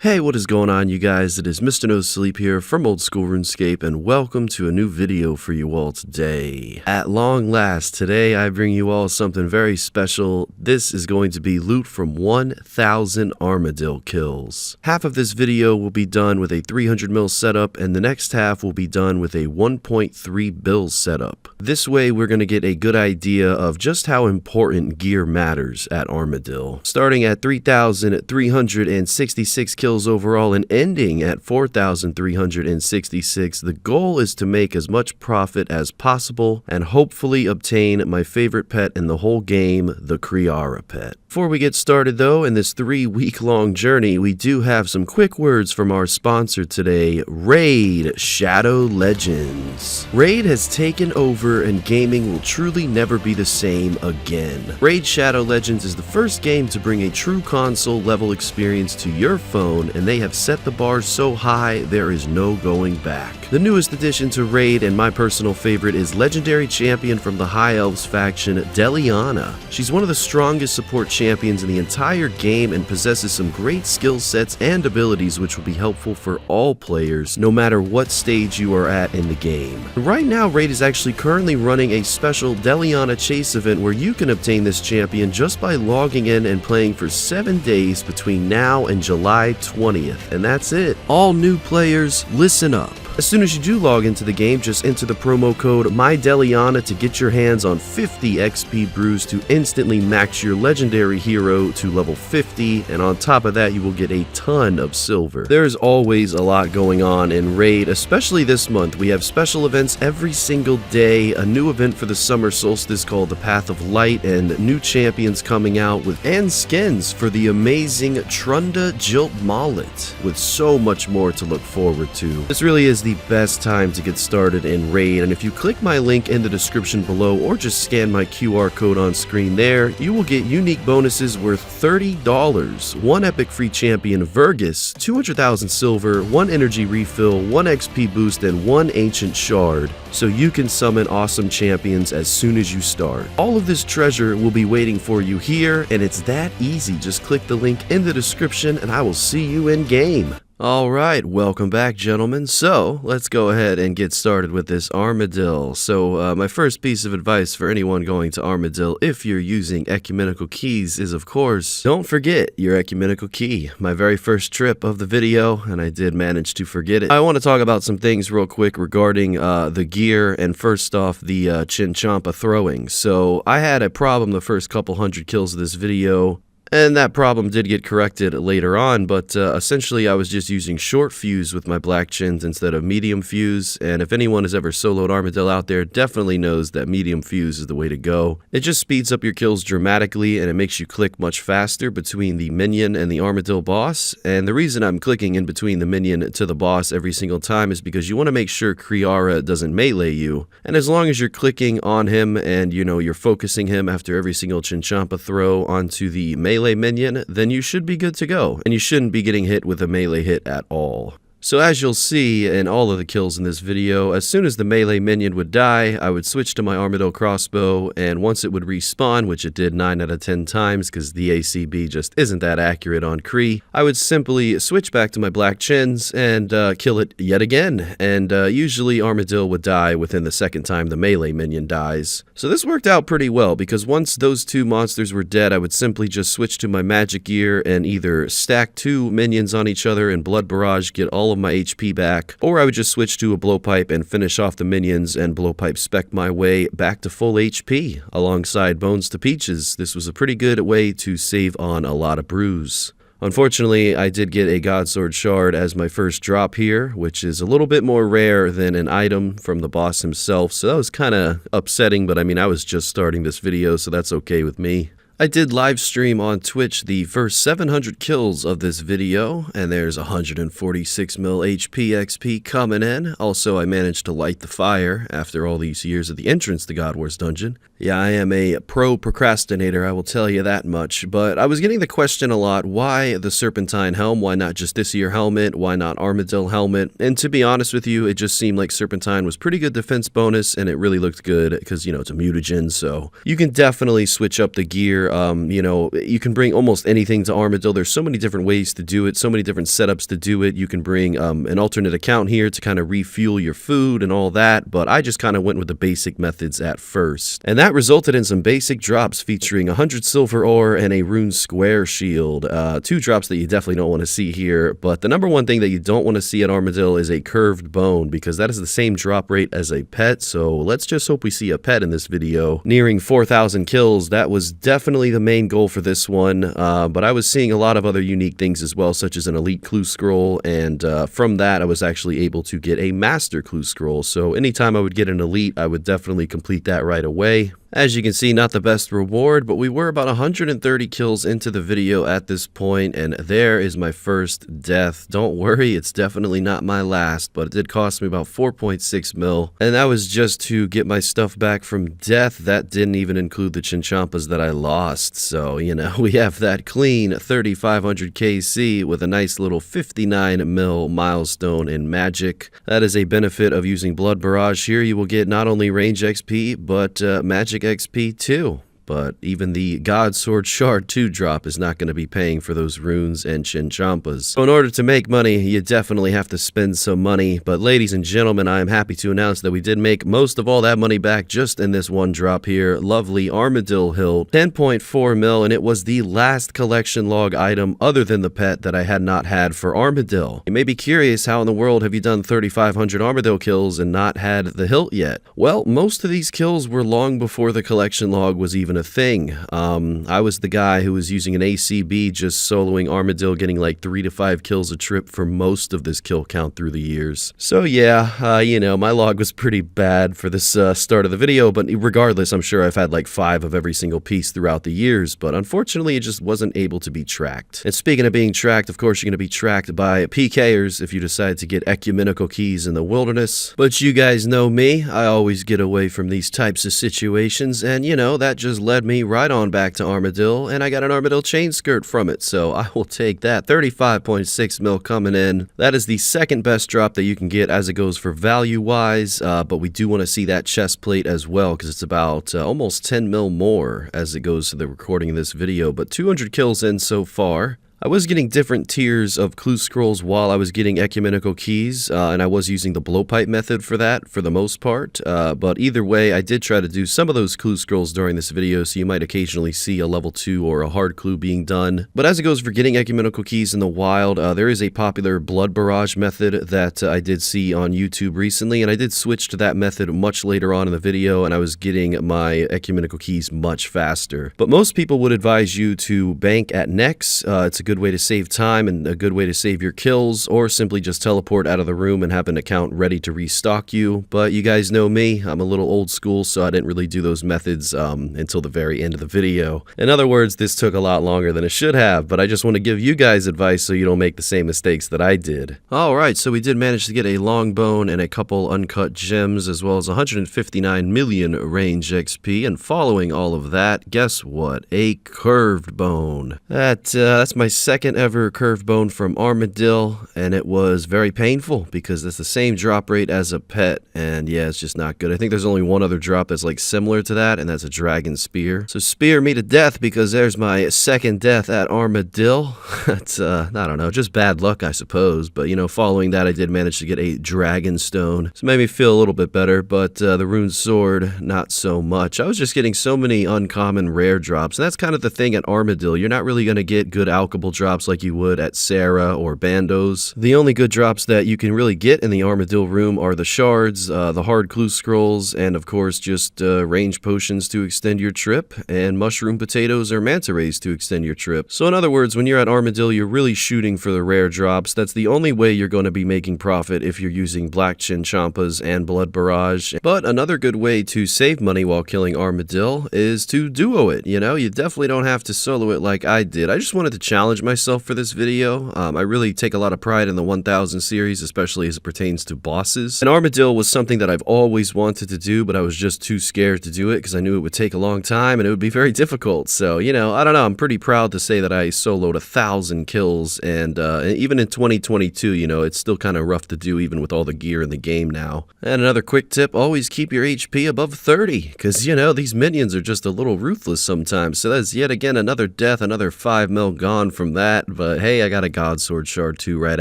Hey, what is going on, you guys? It is Mr. No Sleep here from Old School RuneScape, and welcome to a new video for you all today. At long last, today I bring you all something very special. This is going to be loot from 1,000 Armadyl kills. Half of this video will be done with a 300 mil setup, and the next half will be done with a 1.3 bill setup. This way, we're going to get a good idea of just how important gear matters at Armadyl. Starting at 3,366 kills overall and ending at 4,366, the goal is to make as much profit as possible and hopefully obtain my favorite pet in the whole game, the Kree'arra pet. Before we get started though, in this 3-week-long journey, we do have some quick words from our sponsor today, Raid Shadow Legends. Raid has taken over and gaming will truly never be the same again. Raid Shadow Legends is the first game to bring a true console level experience to your phone, and they have set the bar so high there is no going back. The newest addition to Raid, and my personal favorite, is legendary champion from the High Elves faction, Deliana. She's one of the strongest support champions in the entire game and possesses some great skill sets and abilities which will be helpful for all players, no matter what stage you are at in the game. Right now, Raid is actually currently running a special Deliana chase event where you can obtain this champion just by logging in and playing for 7 days between now and July 20th, and that's it. All new players, listen up. As soon as you do log into the game, just enter the promo code MyDeliana to get your hands on 50 XP brews to instantly max your legendary hero to level 50, and on top of that you will get a ton of silver. There's always a lot going on in Raid, especially this month. We have special events every single day, a new event for the summer solstice called the Path of Light, and new champions coming out and skins for the amazing Trunda Jilt Mallet, with so much more to look forward to. This really is the best time to get started in Raid, and if you click my link in the description below or just scan my QR code on screen there, you will get unique bonuses worth $30, 1 epic free champion Vergus, 200,000 silver, 1 energy refill, 1 XP boost, and 1 ancient shard, so you can summon awesome champions as soon as you start. All of this treasure will be waiting for you here, and it's that easy. Just click the link in the description and I will see you in game. Alright, welcome back, gentlemen. So, let's go ahead and get started with this Armadyl. So, my first piece of advice for anyone going to Armadyl, if you're using ecumenical keys, is of course, don't forget your ecumenical key. My very first trip of the video, and I did manage to forget it. I want to talk about some things real quick regarding the gear, and first off, the Chinchampa throwing. So, I had a problem the first couple hundred kills of this video, and that problem did get corrected later on, but essentially I was just using short fuse with my black chins instead of medium fuse, and if anyone has ever soloed Armadyl out there, definitely knows that medium fuse is the way to go. It just speeds up your kills dramatically, and it makes you click much faster between the minion and the Armadyl boss, and the reason I'm clicking in between the minion to the boss every single time is because you want to make sure Kree'arra doesn't melee you, and as long as you're clicking on him and, you know, you're focusing him after every single Chinchampa throw onto the melee minion, then you should be good to go, and you shouldn't be getting hit with a melee hit at all. So as you'll see in all of the kills in this video, as soon as the melee minion would die, I would switch to my Armadyl crossbow, and once it would respawn, which it did 9 out of 10 times because the ACB just isn't that accurate on Kree, I would simply switch back to my black chins and kill it yet again, and usually Armadyl would die within the second time the melee minion dies. So this worked out pretty well, because once those two monsters were dead, I would simply just switch to my magic gear and either stack 2 minions on each other and blood barrage, get all of my HP back, or I would just switch to a blowpipe and finish off the minions and blowpipe spec my way back to full HP alongside Bones to Peaches. This was a pretty good way to save on a lot of brews. Unfortunately, I did get a Godsword Shard as my first drop here, which is a little bit more rare than an item from the boss himself, so that was kind of upsetting, but I mean, I was just starting this video, so that's okay with me. I did live stream on Twitch the first 700 kills of this video, and there's 146 mil HP XP coming in. Also, I managed to light the fire after all these years of the entrance to God Wars Dungeon. Yeah, I am a pro procrastinator, I will tell you that much. But I was getting the question a lot, why the Serpentine helm? Why not just this year helmet? Why not Armadyl helmet? And to be honest with you, it just seemed like Serpentine was pretty good defense bonus, and it really looked good because, it's a mutagen, so you can definitely switch up the gear. You can bring almost anything to Armadyl. There's so many different ways to do it, so many different setups to do it. You can bring an alternate account here to kind of refuel your food and all that, but I just kind of went with the basic methods at first. And that resulted in some basic drops featuring 100 silver ore and a rune square shield. Two drops that you definitely don't want to see here, but the number one thing that you don't want to see at Armadyl is a curved bone, because that is the same drop rate as a pet, so let's just hope we see a pet in this video. Nearing 4,000 kills, that was definitely the main goal for this one, but I was seeing a lot of other unique things as well, such as an elite clue scroll, and from that I was actually able to get a master clue scroll, so anytime I would get an elite, I would definitely complete that right away. As you can see, not the best reward, but we were about 130 kills into the video at this point, and there is my first death. Don't worry, it's definitely not my last, but it did cost me about 4.6 mil, and that was just to get my stuff back from death. That didn't even include the Chinchampas that I lost, so, we have that clean 3,500 KC with a nice little 59 mil milestone in magic. That is a benefit of using Blood Barrage here. You will get not only range XP, but magic XP too. But even the God Sword Shard 2 drop is not going to be paying for those runes and Chinchampas. So in order to make money, you definitely have to spend some money. But ladies and gentlemen, I am happy to announce that we did make most of all that money back just in this one drop here. Lovely Armadyl hilt, 10.4 mil, and it was the last collection log item other than the pet that I had not had for Armadyl. You may be curious, how in the world have you done 3,500 Armadyl kills and not had the hilt yet? Well, most of these kills were long before the collection log was even a thing. I was the guy who was using an ACB, just soloing Armadyl, getting like 3 to 5 kills a trip for most of this kill count through the years. So yeah, my log was pretty bad for this start of the video, but regardless, I'm sure I've had like 5 of every single piece throughout the years, but unfortunately it just wasn't able to be tracked. And speaking of being tracked, of course you're going to be tracked by PKers if you decide to get ecumenical keys in the wilderness. But you guys know me, I always get away from these types of situations, and that just led me right on back to Armadyl, and I got an Armadyl chain skirt from it, so I will take that. 35.6 mil coming in. That is the second best drop that you can get as it goes for value-wise, but we do want to see that chest plate as well, because it's about almost 10 mil more as it goes to the recording of this video, but 200 kills in so far. I was getting different tiers of clue scrolls while I was getting ecumenical keys, and I was using the blowpipe method for that for the most part, but either way, I did try to do some of those clue scrolls during this video, so you might occasionally see a level 2 or a hard clue being done. But as it goes for getting ecumenical keys in the wild, there is a popular Blood Barrage method that I did see on YouTube recently, and I did switch to that method much later on in the video, and I was getting my ecumenical keys much faster. But most people would advise you to bank at Nex. It's a good way to save time and a good way to save your kills, or simply just teleport out of the room and have an account ready to restock you. But you guys know me, I'm a little old school, so I didn't really do those methods until the very end of the video. In other words, this took a lot longer than it should have, but I just want to give you guys advice so you don't make the same mistakes that I did. Alright, so we did manage to get a long bone and a couple uncut gems, as well as 159 million range XP, and following all of that, guess what? A curved bone. That's my second ever curved bone from Armadyl, and it was very painful because it's the same drop rate as a pet, and yeah, it's just not good. I think there's only one other drop that's like similar to that, and that's a dragon spear. So spear me to death, because there's my second death at Armadyl. That's I don't know, just bad luck I suppose, but following that I did manage to get a dragon stone, so it made me feel a little bit better, but the rune sword, not so much. I was just getting so many uncommon rare drops, and that's kind of the thing at Armadyl. You're not really going to get good alchable drops like you would at Sarah or Bandos. The only good drops that you can really get in the Armadyl room are the shards, the hard clue scrolls, and of course just range potions to extend your trip, and mushroom potatoes or manta rays to extend your trip. So in other words, when you're at Armadyl, you're really shooting for the rare drops. That's the only way you're going to be making profit if you're using black Chinchampas and Blood Barrage. But another good way to save money while killing Armadyl is to duo it. You definitely don't have to solo it like I did. I just wanted to challenge challenge myself for this video. I really take a lot of pride in the 1000 series, especially as it pertains to bosses. And Armadyl was something that I've always wanted to do, but I was just too scared to do it because I knew it would take a long time and it would be very difficult. So, you know, I don't know. I'm pretty proud to say that I soloed 1,000 kills, and even in 2022, you know, it's still kind of rough to do even with all the gear in the game now. And another quick tip, always keep your HP above 30, because, you know, these minions are just a little ruthless sometimes. So that's yet again another death, another 5 mil gone from that. But hey, I got a God Sword Shard too right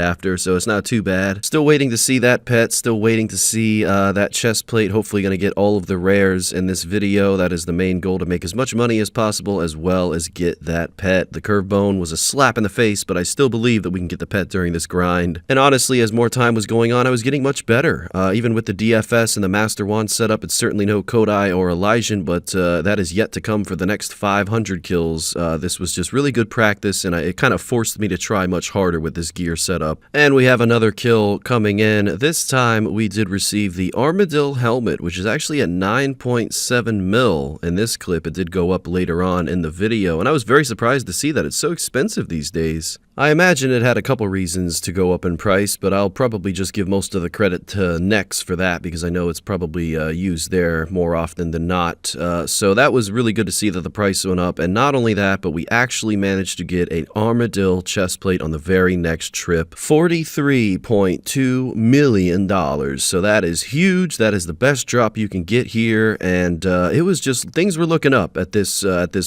after, so it's not too bad. Still waiting to see that pet, still waiting to see that chest plate. Hopefully gonna get all of the rares in this video. That is the main goal, to make as much money as possible as well as get that pet. The curve bone was a slap in the face, but I still believe that we can get the pet during this grind. And honestly, as more time was going on, I was getting much better. Even with the DFS and the Master Wand setup, it's certainly no Kodai or Elysian, but that is yet to come for the next 500 kills. This was just really good practice, and it kind of forced me to try much harder with this gear setup. And we have another kill coming in. This time, we did receive the Armadyl helmet, which is actually at 9.7 mil in this clip. It did go up later on in the video, and I was very surprised to see that. It's so expensive these days. I imagine it had a couple reasons to go up in price, but I'll probably just give most of the credit to Nex for that, because I know it's probably used there more often than not. So that was really good to see that the price went up, and not only that, but we actually managed to get an Armadyl chestplate on the very next trip. $43.2 million. So that is huge. That is the best drop you can get here, and it was just, things were looking up at this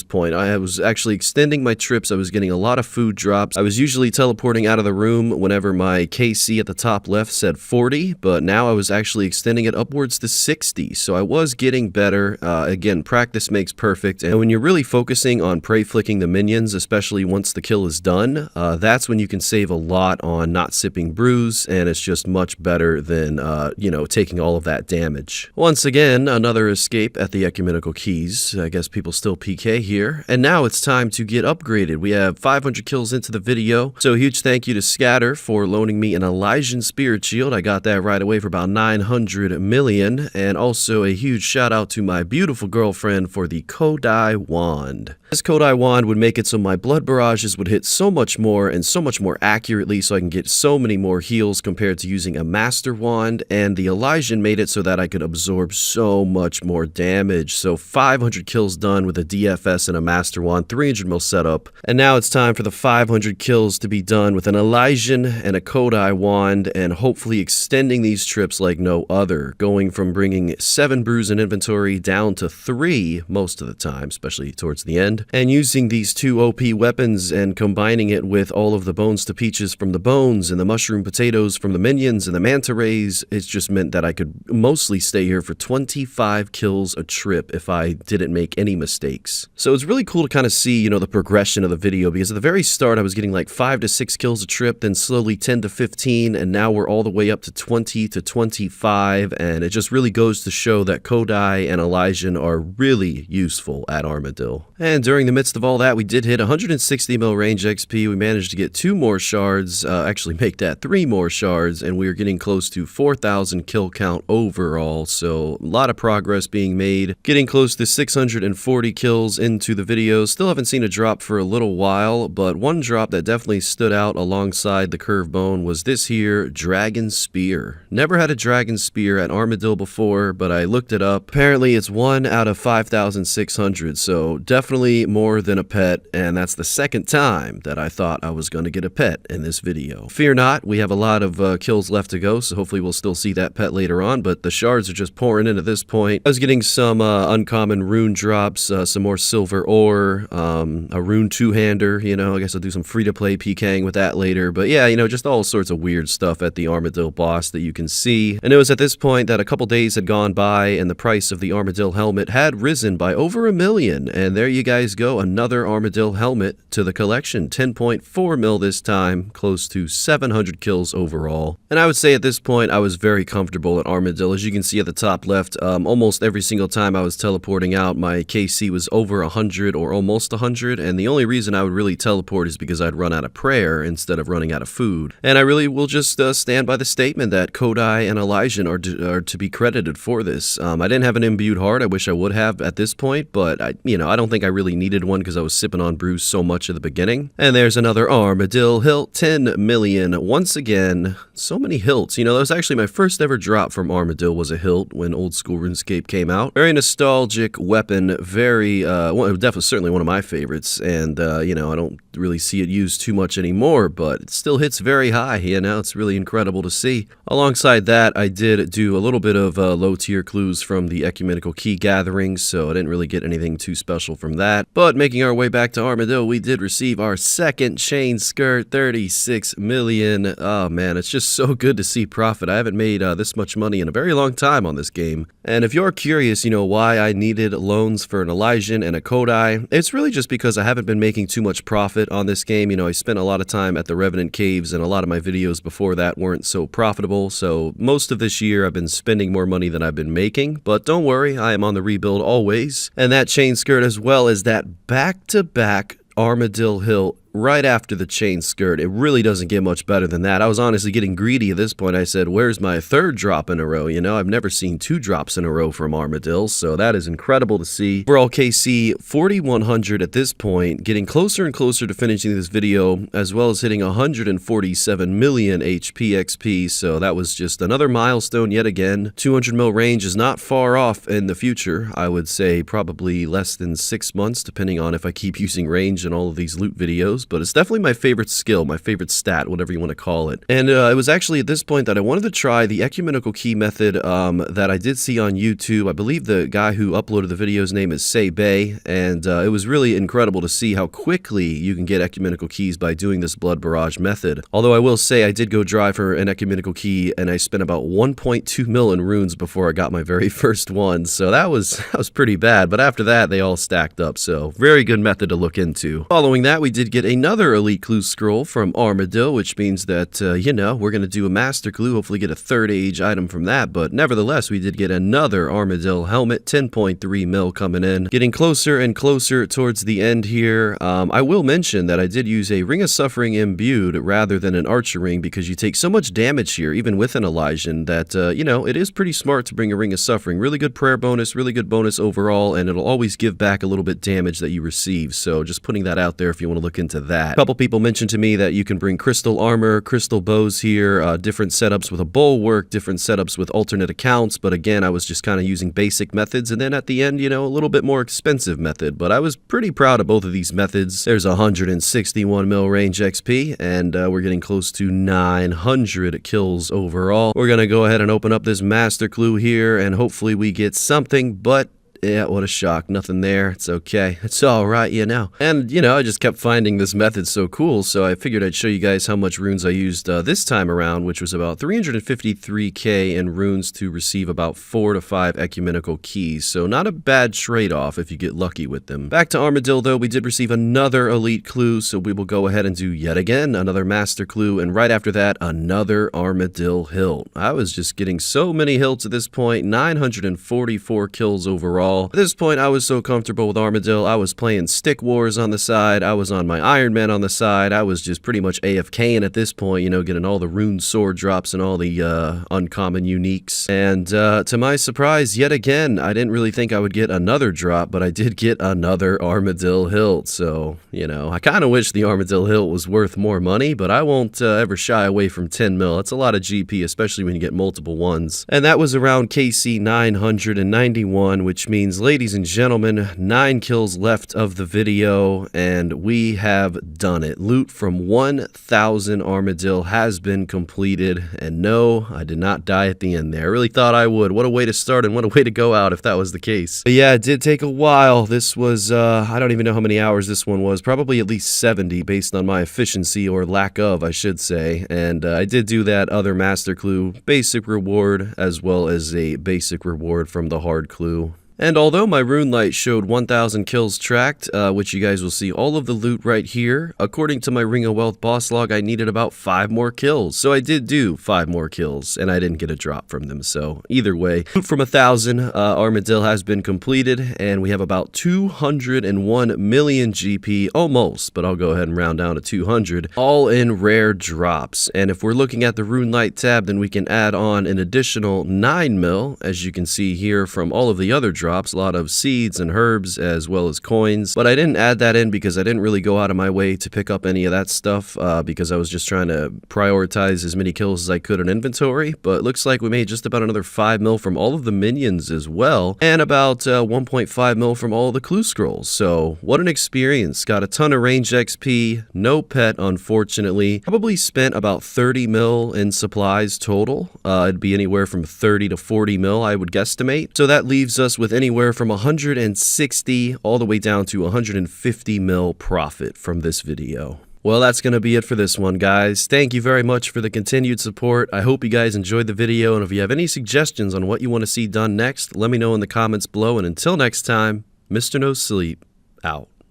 point. I was actually extending my trips. I was getting a lot of food drops. I was usually teleporting out of the room whenever my KC at the top left said 40, but now I was actually extending it upwards to 60, so I was getting better. Again, practice makes perfect, and when you're really focusing on prey flicking the minions, especially once the kill is done, that's when you can save a lot on not sipping brews, and it's just much better than, you know, taking all of that damage. Once again, another escape at the Ecumenical Keys. I guess people still PK here, and now it's time to get upgraded. We have 500 kills into the video. So a huge thank you to Scatter for loaning me an Elysian Spirit Shield. I got that right away for about 900 million. And also a huge shout out to my beautiful girlfriend for the Kodai Wand. This Kodai Wand would make it so my blood barrages would hit so much more and so much more accurately, so I can get so many more heals compared to using a Master Wand. And the Elysian made it so that I could absorb so much more damage. So 500 kills done with a DFS and a Master Wand, 300 mil setup. And now it's time for the 500 kills to be done with an Elysian and a Kodai Wand, and hopefully extending these trips like no other, going from bringing 7 brews in inventory down to 3 most of the time, especially towards the end, and using these 2 OP weapons and combining it with all of the bones to peaches from the bones and the mushroom potatoes from the minions and the manta rays. It's just meant that I could mostly stay here for 25 kills a trip if I didn't make any mistakes. So it's really cool to kind of see, you know, the progression of the video, because at the very start I was getting like 5 to 6 kills a trip, then slowly 10 to 15, and now we're all the way up to 20 to 25, and it just really goes to show that Kodai and Elysian are really useful at Armadyl. And during the midst of all that, we did hit 160 mil range XP. We managed to get 2 more shards, actually make that 3 more shards, and we are getting close to 4,000 kill count overall, so a lot of progress being made. Getting close to 640 kills into the video. Still haven't seen a drop for a little while, but one drop that definitely stood out alongside the curve bone was this here Dragon Spear. Never had a Dragon Spear at Armadyl before, but I looked it up. Apparently it's 1 out of 5,600, so definitely more than a pet, and that's the second time that I thought I was going to get a pet in this video. Fear not, we have a lot of kills left to go, so hopefully we'll still see that pet later on, but the shards are just pouring in at this point. I was getting some uncommon rune drops, some more silver ore, a rune two-hander, you know, I guess I'll do some free-to-play PKing with that later, but yeah, you know, just all sorts of weird stuff at the Armadyl boss that you can see. And it was at this point that a couple days had gone by and the price of the Armadyl helmet had risen by over $1 million, and there you guys go, another Armadyl helmet to the collection. 10.4 mil this time, close to 700 kills overall. And I would say at this point I was very comfortable at Armadyl. As you can see at the top left, almost every single time I was teleporting out, my KC was over 100 or almost 100, and the only reason I would really teleport is because I'd run out of prayer instead of running out of food. And I really will just stand by the statement that Kodai and Elysian are to be credited for this. I didn't have an imbued heart. I wish I would have at this point, but I don't think I really really needed one because I was sipping on brews so much at the beginning. And there's another Armadyl hilt, 10 million. Once again, so many hilts. You know, that was actually my first ever drop from Armadyl was a hilt when Old School RuneScape came out. Very nostalgic weapon, very, definitely certainly one of my favorites. And, you know, I don't really see it used too much anymore, but it still hits very high. You know, it's really incredible to see. Alongside that, I did do a little bit of low-tier clues from the Ecumenical Key gatherings, so I didn't really get anything too special from that. But making our way back to Armadyl, we did receive our second chain skirt, 36 million. Oh man, it's just so good to see profit. I haven't made this much money in a very long time on this game. And if you're curious, you know, why I needed loans for an Elysian and a Kodai, it's really just because I haven't been making too much profit on this game. You know, I spent a lot of time at the Revenant Caves, and a lot of my videos before that weren't so profitable, so most of this year I've been spending more money than I've been making. But don't worry, I am on the rebuild always. And that chain skirt, as well as that back-to-back Armadyl hilt right after the chain skirt, it really doesn't get much better than that. I was honestly getting greedy at this point. I said, where's my third drop in a row? You know, I've never seen 2 drops in a row from Armadyl, so that is incredible to see. Overall KC 4100 at this point, getting closer and closer to finishing this video, as well as hitting 147 million HP XP, so that was just another milestone yet again. 200 mil range is not far off in the future. I would say probably less than 6 months, depending on if I keep using range in all of these loot videos. But it's definitely my favorite skill, my favorite stat, whatever you want to call it. And it was actually at this point that I wanted to try the Ecumenical Key method that I did see on YouTube. I believe the guy who uploaded the video's name is Say Bay, and it was really incredible to see how quickly you can get Ecumenical Keys by doing this Blood Barrage method. Although I will say I did go dry for an Ecumenical Key, and I spent about 1.2 mil in runes before I got my very first one, so that was pretty bad. But after that, they all stacked up, so very good method to look into. Following that, we did get another Elite Clue Scroll from Armadyl, which means that, you know, we're going to do a Master Clue, hopefully get a third age item from that, but nevertheless, we did get another Armadyl helmet, 10.3 mil coming in. Getting closer and closer towards the end here. I will mention that I did use a Ring of Suffering imbued rather than an Archer Ring because you take so much damage here, even with an Elysian, that, you know, it is pretty smart to bring a Ring of Suffering. Really good prayer bonus, really good bonus overall, and it'll always give back a little bit damage that you receive, so just putting that out there if you want to look into that. A couple people mentioned to me that you can bring crystal armor, crystal bows here, different setups with a bulwark, different setups with alternate accounts, but again, I was just kind of using basic methods, and then at the end, you know, a little bit more expensive method, but I was pretty proud of both of these methods. There's 161 mil range XP, and we're getting close to 900 kills overall. We're gonna go ahead and open up this Master Clue here, and hopefully we get something, but yeah, what a shock. Nothing there. It's okay. It's alright, you know. And, you know, I just kept finding this method so cool, so I figured I'd show you guys how much runes I used this time around, which was about 353k in runes to receive about 4 to 5 Ecumenical Keys, so not a bad trade-off if you get lucky with them. Back to Armadyl, though, we did receive another Elite Clue, so we will go ahead and do yet again another Master Clue, and right after that, another Armadyl hilt. I was just getting so many hilts at this point, 944 kills overall. At this point, I was so comfortable with Armadyl, I was playing Stick Wars on the side, I was on my Iron Man on the side, I was just pretty much AFKing at this point, you know, getting all the rune sword drops and all the uncommon uniques. And to my surprise, yet again, I didn't really think I would get another drop, but I did get another Armadyl hilt. So, you know, I kind of wish the Armadyl hilt was worth more money, but I won't ever shy away from 10 mil. That's a lot of GP, especially when you get multiple ones. And that was around KC 991, which means, ladies and gentlemen, 9 kills left of the video, and we have done it. Loot from 1,000 Armadyl has been completed, and no, I did not die at the end there. I really thought I would. What a way to start and what a way to go out if that was the case. But yeah, it did take a while. This was, I don't even know how many hours this one was. Probably at least 70 based on my efficiency, or lack of, I should say. And I did do that other Master Clue basic reward, as well as a basic reward from the hard clue. And although my rune light showed 1,000 kills tracked, which you guys will see all of the loot right here, according to my Ring of Wealth boss log, I needed about 5 more kills. So I did do 5 more kills, and I didn't get a drop from them. So either way, loot from 1,000 Armadyl has been completed, and we have about 201 million GP, almost, but I'll go ahead and round down to 200, all in rare drops. And if we're looking at the rune light tab, then we can add on an additional 9 mil, as you can see here from all of the other drops drops, a lot of seeds and herbs as well as coins. But I didn't add that in because I didn't really go out of my way to pick up any of that stuff because I was just trying to prioritize as many kills as I could in inventory. But it looks like we made just about another 5 mil from all of the minions as well, and about 1.5 mil from all of the clue scrolls. So what an experience. Got a ton of range XP, no pet unfortunately. Probably spent about 30 mil in supplies total. It'd be anywhere from 30 to 40 mil I would guesstimate. So that leaves us with anywhere from 160 all the way down to 150 mil profit from this video. Well, that's going to be it for this one, guys. Thank you very much for the continued support. I hope you guys enjoyed the video, and if you have any suggestions on what you want to see done next, let me know in the comments below, and until next time, Mr. No Sleep, out.